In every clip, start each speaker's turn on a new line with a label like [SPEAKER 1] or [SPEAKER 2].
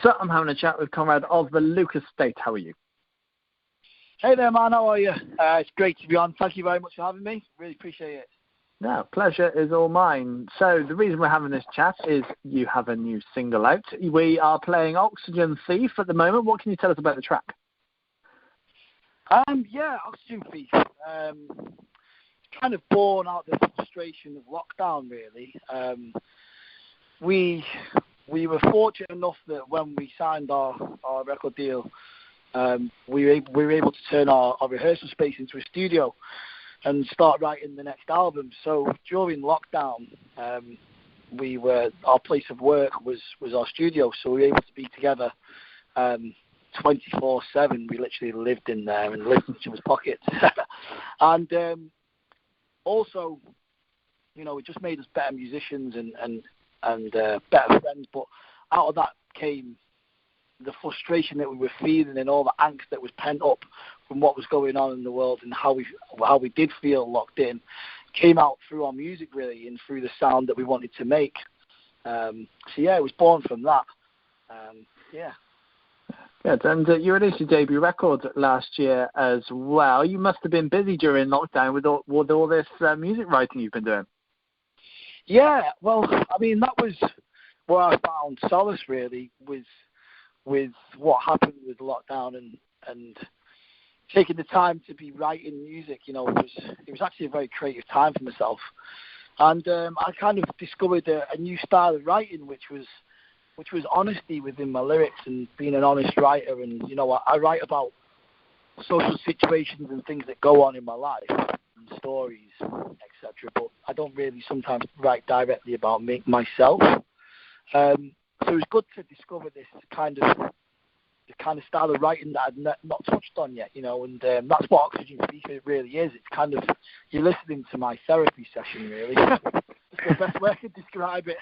[SPEAKER 1] So I'm having a chat with Conrad of the Luka State. How are you?
[SPEAKER 2] Hey there, man. How are you? It's great to be on. Thank you very much for having me. Really appreciate it.
[SPEAKER 1] No, pleasure is all mine. So the reason we're having this chat is you have a new single out. We are playing Oxygen Thief at the moment. What can you tell us about the track?
[SPEAKER 2] Oxygen Thief. Kind of born out of the frustration of lockdown, really. We were fortunate enough that when we signed our record deal, we were able to turn our rehearsal space into a studio and start writing the next album. So during lockdown, our place of work was our studio, so we were able to be together 24/7. We literally lived in there and lived in each other's pockets. And also, it just made us better musicians and better friends. But out of that came the frustration that we were feeling and all the angst that was pent up from what was going on in the world and how we did feel locked in came out through our music, really, and through the sound that we wanted to make. It was born from that.
[SPEAKER 1] Good. And you released your debut record last year as well. You must have been busy during lockdown with all this music writing you've been doing.
[SPEAKER 2] Yeah, well, I mean, that was where I found solace, really, with what happened with lockdown and taking the time to be writing music. It was actually a very creative time for myself, and I kind of discovered a new style of writing, which was honesty within my lyrics and being an honest writer. And I write about social situations and things that go on in my life and stories, etc. But I don't really sometimes write directly about myself. So it was good to discover this kind of style of writing that I'd not touched on yet, and that's what Oxygen Thief really is. It's kind of, you're listening to my therapy session, really. It's the best way I could describe it.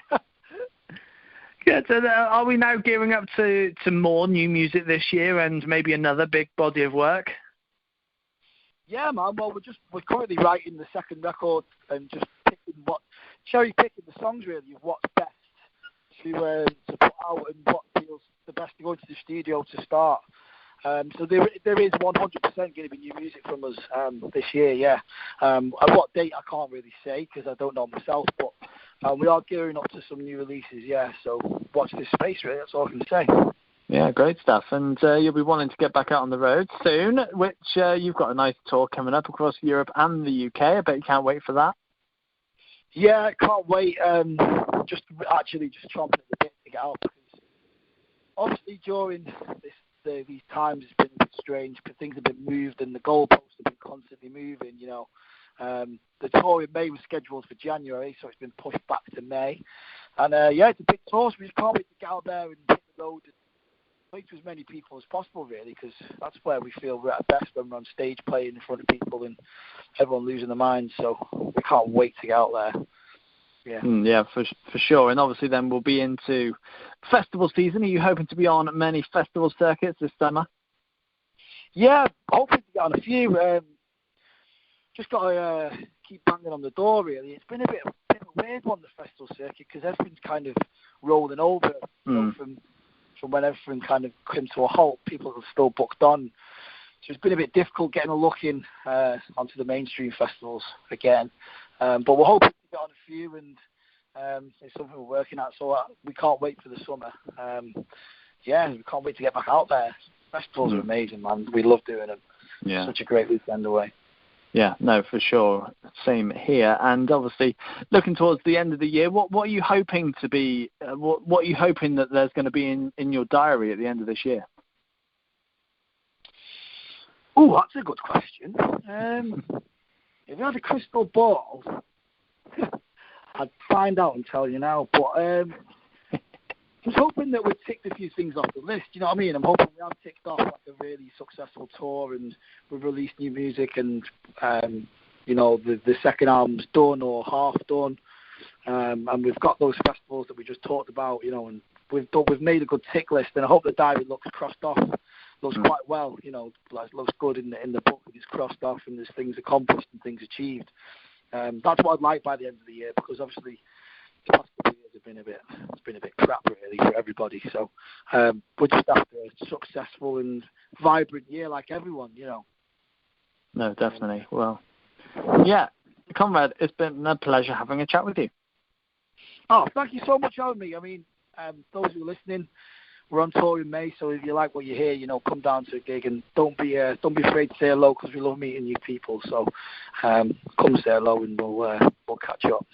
[SPEAKER 1] Good. So are we now gearing up to more new music this year and maybe another big body of work?
[SPEAKER 2] Yeah, man. Well, we're currently writing the second record and just cherry picking the songs, really, of what's best to put out and what feels the best to go into the studio to start. So there is 100% going to be new music from us this year, yeah. At what date I can't really say because I don't know myself, but we are gearing up to some new releases, yeah. So watch this space, really. That's all I can say.
[SPEAKER 1] Yeah, great stuff. And you'll be wanting to get back out on the road soon, which you've got a nice tour coming up across Europe and the UK. I bet you can't wait for that.
[SPEAKER 2] Yeah, I can't wait. Just chomping at the bit to get out because obviously during these times it's been a bit strange because things have been moved and the goalposts have been constantly moving. The tour in May was scheduled for January, so it's been pushed back to May. And it's a big tour, so we just can't wait to get out there and hit the road and play to as many people as possible, really, because that's where we feel we're at best, when we're on stage playing in front of people and everyone losing their minds. So we can't wait to get out there.
[SPEAKER 1] Yeah, for sure. And obviously then we'll be into festival season. Are you hoping to be on many festival circuits this summer?
[SPEAKER 2] Yeah, hoping to get on a few. Just got to keep banging on the door, really. It's been a bit of a weird one, the festival circuit, because everything's kind of rolling over from when everything kind of came to a halt. People are still booked on. So it's been a bit difficult getting a look in onto the mainstream festivals again. But we're hoping to get on a few, and it's something we're working at. So we can't wait for the summer. We can't wait to get back out there. Festivals are amazing, man. We love doing them. Yeah. Such a great weekend away.
[SPEAKER 1] Yeah, no, for sure. Same here. And obviously, looking towards the end of the year, what are you hoping to be? What are you hoping that there's going to be in your diary at the end of this year?
[SPEAKER 2] Oh, that's a good question. If you had a crystal ball, I'd find out and tell you now. But I was hoping that we'd ticked a few things off the list. You know what I mean? I'm hoping we have ticked off like a really successful tour, and we've released new music, and the second album's done or half done, and we've got those festivals that we just talked about. And we've made a good tick list, and I hope the diary looks crossed off. Looks quite well, looks good in the book. It's crossed off and there's things accomplished and things achieved. That's what I'd like by the end of the year, because obviously the past couple of years have been a bit crap really for everybody. So we're just after a successful and vibrant year like everyone, you know.
[SPEAKER 1] No, definitely. Well, yeah, Conrad, it's been a pleasure having a chat with you.
[SPEAKER 2] Oh, thank you so much for having me. I mean, those who are listening, we're on tour in May, so if you like what you hear, you know, come down to a gig and don't be afraid to say hello because we love meeting new people. So come say hello and we'll catch up.